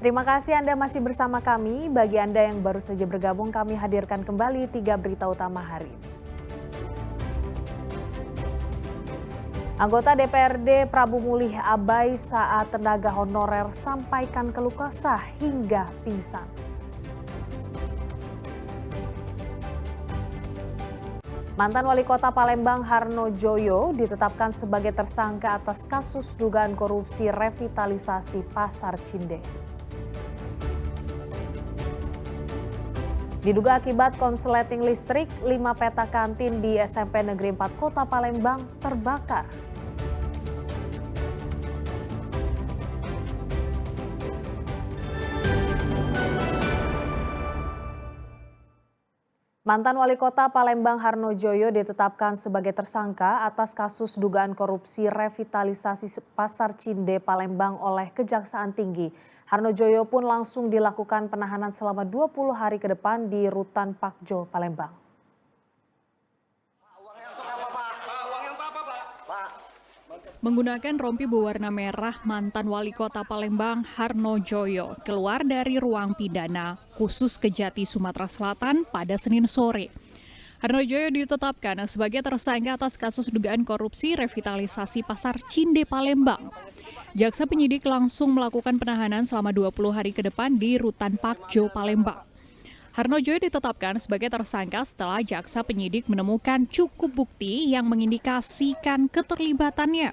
Terima kasih Anda masih bersama kami. Bagi Anda yang baru saja bergabung, kami hadirkan kembali 3 berita utama hari ini. Anggota DPRD Prabu Mulih abai saat tenaga honorer sampaikan keluh kesah hingga pingsan. Mantan Wali Kota Palembang Harno Joyo ditetapkan sebagai tersangka atas kasus dugaan korupsi revitalisasi Pasar Cinde. Diduga akibat konsleting listrik, 5 peta kantin di SMP Negeri 4 Kota Palembang terbakar. Mantan Wali Kota Palembang Harno Joyo ditetapkan sebagai tersangka atas kasus dugaan korupsi revitalisasi Pasar Cinde Palembang oleh Kejaksaan Tinggi. Harno Joyo pun langsung dilakukan penahanan selama 20 hari ke depan di Rutan Pakjo, Palembang. Menggunakan rompi berwarna merah, mantan Wali Kota Palembang Harno Joyo keluar dari ruang pidana khusus Kejati, Sumatera Selatan pada Senin sore. Harno Joyo ditetapkan sebagai tersangka atas kasus dugaan korupsi revitalisasi Pasar Cinde Palembang. Jaksa penyidik langsung melakukan penahanan selama 20 hari ke depan di Rutan Pakjo, Palembang. Harno Joyo ditetapkan sebagai tersangka setelah jaksa penyidik menemukan cukup bukti yang mengindikasikan keterlibatannya.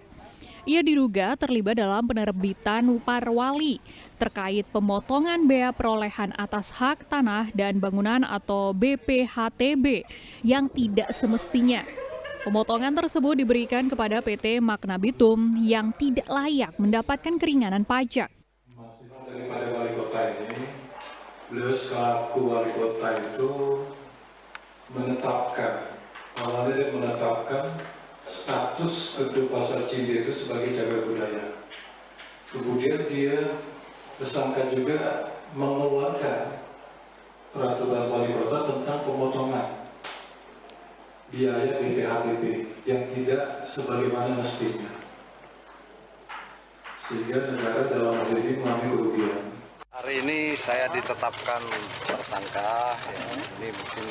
Ia diduga terlibat dalam penerbitan Parwali terkait pemotongan bea perolehan atas hak tanah dan bangunan atau BPHTB yang tidak semestinya. Pemotongan tersebut diberikan kepada PT Magnabitum yang tidak layak mendapatkan keringanan pajak. Masih daripada wali kota ini, beliau selaku wali kota itu menetapkan status gedung Pasar Cinde itu sebagai cagar budaya. Kemudian dia tersangka juga mengeluarkan peraturan wali kota tentang pemotongan biaya BPHTB yang tidak sebagaimana mestinya, sehingga negara dalam hal ini mengalami kerugian. Hari ini saya ditetapkan tersangka, ini mungkin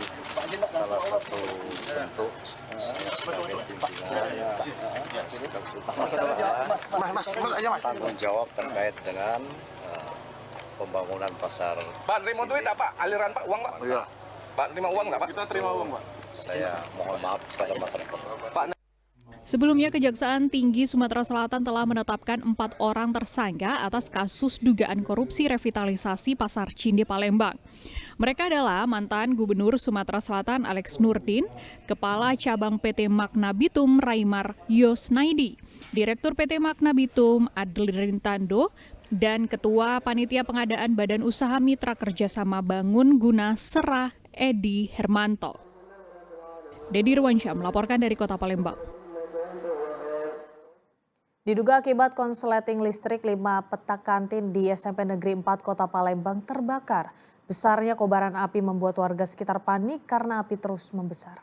salah satu bentuk saya sebagai pimpinan tanggung jawab terkait dengan pembangunan pasar. Pak, terima duit Pak? Aliran Pak, uang Pak? Iya. Pak, terima uang nggak Pak? Kita terima uang Pak. Saya mohon maaf pada masyarakat. Pak. Sebelumnya, Kejaksaan Tinggi Sumatera Selatan telah menetapkan 4 orang tersangka atas kasus dugaan korupsi revitalisasi Pasar Cinde Palembang. Mereka adalah mantan Gubernur Sumatera Selatan Alex Nurdin, Kepala Cabang PT Magnabitum Raimar Yosnaidi, Direktur PT Magnabitum Adlin Tando, dan Ketua Panitia Pengadaan Badan Usaha Mitra Kerjasama Bangun Guna Serah Edi Hermanto. Dedi Irwansyah melaporkan dari Kota Palembang. Diduga akibat konsleting listrik, 5 peta kantin di SMP Negeri 4 Kota Palembang terbakar. Besarnya kobaran api membuat warga sekitar panik karena api terus membesar.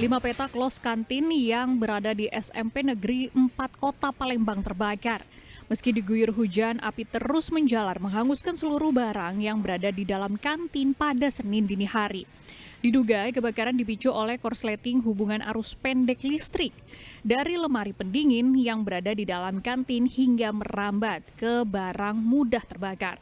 Lima peta klos kantin yang berada di SMP Negeri 4 Kota Palembang terbakar. Meski diguyur hujan, api terus menjalar menghanguskan seluruh barang yang berada di dalam kantin pada Senin dini hari. Diduga kebakaran dipicu oleh korsleting hubungan arus pendek listrik dari lemari pendingin yang berada di dalam kantin hingga merambat ke barang mudah terbakar.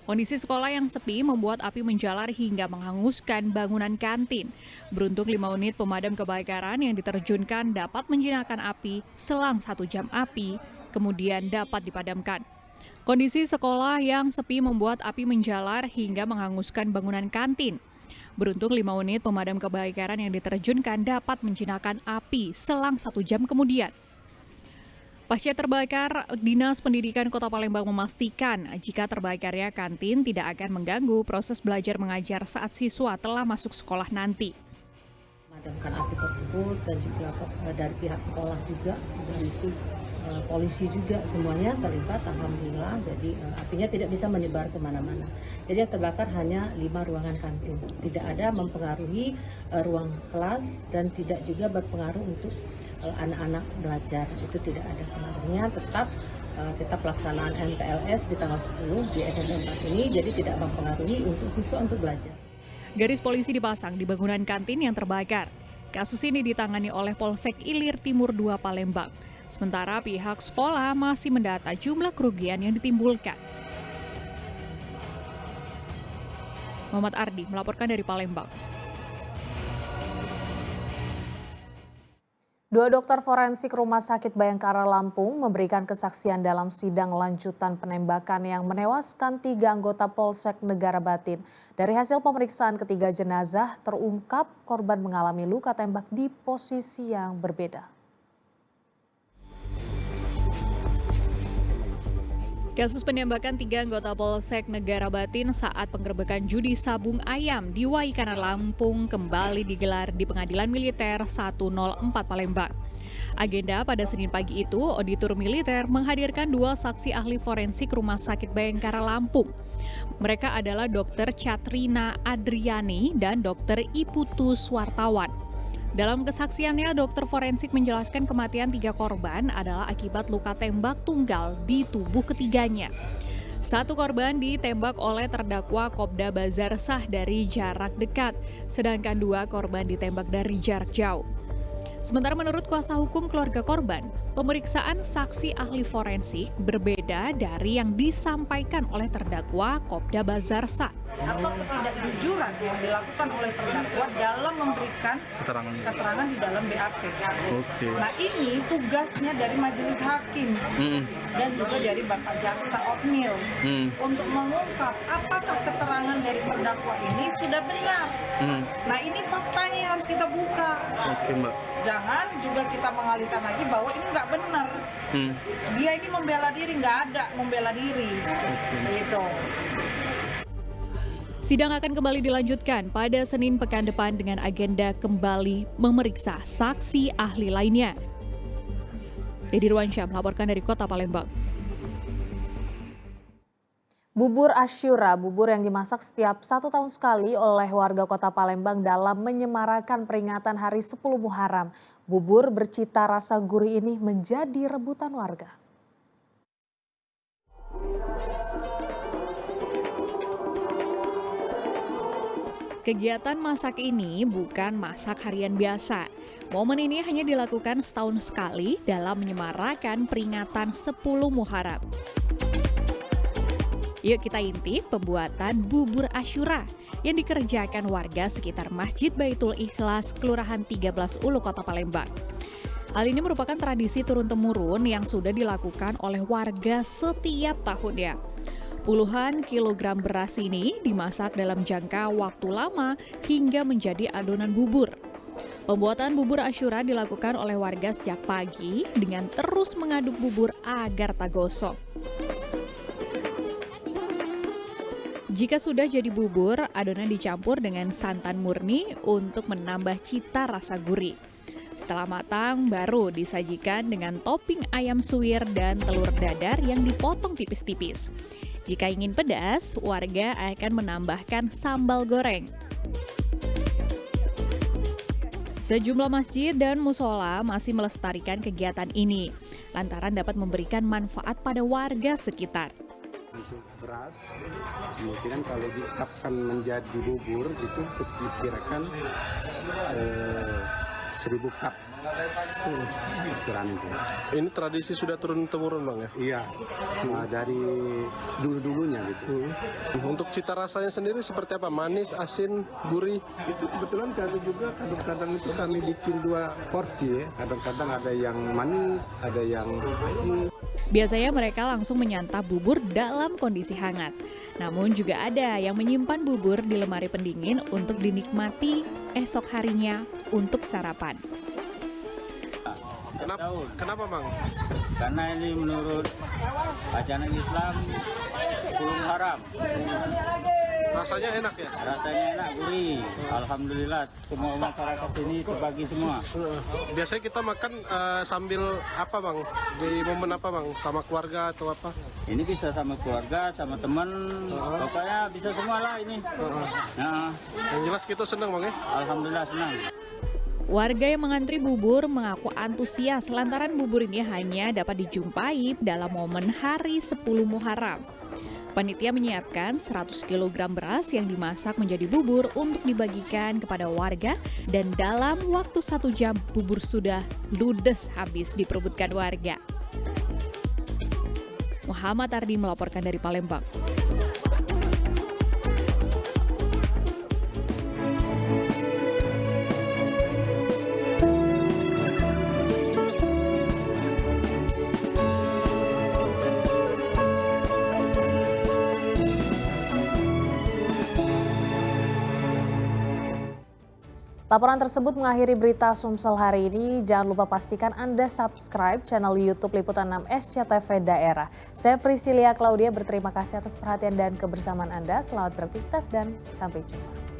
Kondisi sekolah yang sepi membuat api menjalar hingga menghanguskan bangunan kantin. Beruntung 5 unit pemadam kebakaran yang diterjunkan dapat menjinakkan api selang 1 jam api, kemudian dapat dipadamkan. Kondisi sekolah yang sepi membuat api menjalar hingga menghanguskan bangunan kantin. Beruntung 5 unit pemadam kebakaran yang diterjunkan dapat menjinakkan api selang 1 jam kemudian. Pasca terbakar, Dinas Pendidikan Kota Palembang memastikan jika terbakarnya kantin tidak akan mengganggu proses belajar mengajar saat siswa telah masuk sekolah nanti. Memadamkan api tersebut dan juga dari pihak sekolah juga, dari polisi juga semuanya terlibat, alhamdulillah. Jadi apinya tidak bisa menyebar kemana-mana. Jadi yang terbakar hanya 5 ruangan kantin. Tidak ada mempengaruhi ruang kelas dan tidak juga berpengaruh untuk anak-anak belajar, itu tidak ada pengaruhnya. Tetap kita pelaksanaan MPLS di tanggal 10 di SMP 4 ini, jadi tidak mempengaruhi untuk siswa untuk belajar. Garis polisi dipasang di bangunan kantin yang terbakar. Kasus ini ditangani oleh Polsek Ilir Timur 2 Palembang. Sementara pihak sekolah masih mendata jumlah kerugian yang ditimbulkan. Muhammad Ardi melaporkan dari Palembang. Dua dokter forensik Rumah Sakit Bayangkara Lampung memberikan kesaksian dalam sidang lanjutan penembakan yang menewaskan 3 anggota Polsek Negara Batin. Dari hasil pemeriksaan ketiga jenazah, terungkap korban mengalami luka tembak di posisi yang berbeda. Kasus penembakan 3 anggota Polsek Negara Batin saat penggerebekan judi sabung ayam di Waikanan Lampung kembali digelar di Pengadilan Militer 104 Palembang. Agenda pada Senin pagi itu, auditor militer menghadirkan 2 saksi ahli forensik Rumah Sakit Bayangkara Lampung. Mereka adalah Dr. Chatrina Adriani dan Dr. Iputus Wartawan. Dalam kesaksiannya, dokter forensik menjelaskan kematian 3 korban adalah akibat luka tembak tunggal di tubuh ketiganya. 1 korban ditembak oleh terdakwa Kopda Bazar Shah dari jarak dekat, sedangkan 2 korban ditembak dari jarak jauh. Sementara menurut kuasa hukum keluarga korban, pemeriksaan saksi ahli forensik berbeda dari yang disampaikan oleh terdakwa Kopda Bazar Shah. Atau ketidakjujuran yang dilakukan oleh terdakwa dalam memberikan keterangan di dalam BAP. Nah, ini tugasnya dari majelis hakim dan juga dari Bapak Jaksa Otmil untuk mengungkap apakah keterangan dari terdakwa ini sudah benar. Nah, ini faktanya yang harus kita buka. Jangan juga kita mengalihkan lagi bahwa ini nggak benar. Dia ini membela diri, nggak ada membela diri. Gitu. Sidang akan kembali dilanjutkan pada Senin pekan depan dengan agenda kembali memeriksa saksi ahli lainnya. Dedi Ruansyah melaporkan dari Kota Palembang. Bubur Asyura, bubur yang dimasak setiap 1 tahun sekali oleh warga Kota Palembang dalam menyemarakan peringatan Hari 10 Muharram. Bubur bercita rasa gurih ini menjadi rebutan warga. Kegiatan masak ini bukan masak harian biasa. Momen ini hanya dilakukan setahun sekali dalam menyemarakan peringatan 10 Muharram. Yuk kita intip pembuatan bubur Asyura yang dikerjakan warga sekitar Masjid Baitul Ikhlas, Kelurahan 13 Ulu, Kota Palembang. Hal ini merupakan tradisi turun-temurun yang sudah dilakukan oleh warga setiap tahunnya. Puluhan kilogram beras ini dimasak dalam jangka waktu lama hingga menjadi adonan bubur. Pembuatan bubur Asyura dilakukan oleh warga sejak pagi dengan terus mengaduk bubur agar tak gosong. Jika sudah jadi bubur, adonan dicampur dengan santan murni untuk menambah cita rasa gurih. Setelah matang, baru disajikan dengan topping ayam suwir dan telur dadar yang dipotong tipis-tipis. Jika ingin pedas, warga akan menambahkan sambal goreng. Sejumlah masjid dan musola masih melestarikan kegiatan ini, lantaran dapat memberikan manfaat pada warga sekitar. Untuk beras, kemungkinan kalau dikapkan menjadi bubur itu diperkirakan 1000 cup. Ini tradisi sudah turun-temurun, Bang, ya? Iya, dari dulu-dulunya gitu. Untuk cita rasanya sendiri seperti apa? Manis, asin, gurih? Itu kebetulan kami juga kadang-kadang itu kami bikin 2 porsi ya. Kadang-kadang ada yang manis, ada yang asin. Biasanya mereka langsung menyantap bubur dalam kondisi hangat. Namun juga ada yang menyimpan bubur di lemari pendingin untuk dinikmati esok harinya untuk sarapan. Kenapa, Bang? Karena ini menurut ajaran Islam 10 Muharram. Rasanya enak ya? Rasanya enak, gurih. Alhamdulillah, semua masyarakat ini terbagi semua. Biasanya kita makan sambil apa, Bang? Di momen apa, Bang? Sama keluarga atau apa? Ini bisa sama keluarga, sama teman. Pokoknya bisa semua lah ini. Yang jelas kita senang, Bang, ya? Alhamdulillah senang. Warga yang mengantri bubur mengaku antusias lantaran bubur ini hanya dapat dijumpai dalam momen hari 10 Muharram. Panitia menyiapkan 100 kg beras yang dimasak menjadi bubur untuk dibagikan kepada warga dan dalam waktu 1 jam bubur sudah ludes habis diperebutkan warga. Muhammad Ardi melaporkan dari Palembang. Laporan tersebut mengakhiri berita Sumsel hari ini. Jangan lupa pastikan Anda subscribe channel YouTube Liputan 6 SCTV Daerah. Saya Priscilia Claudia berterima kasih atas perhatian dan kebersamaan Anda. Selamat beraktivitas dan sampai jumpa.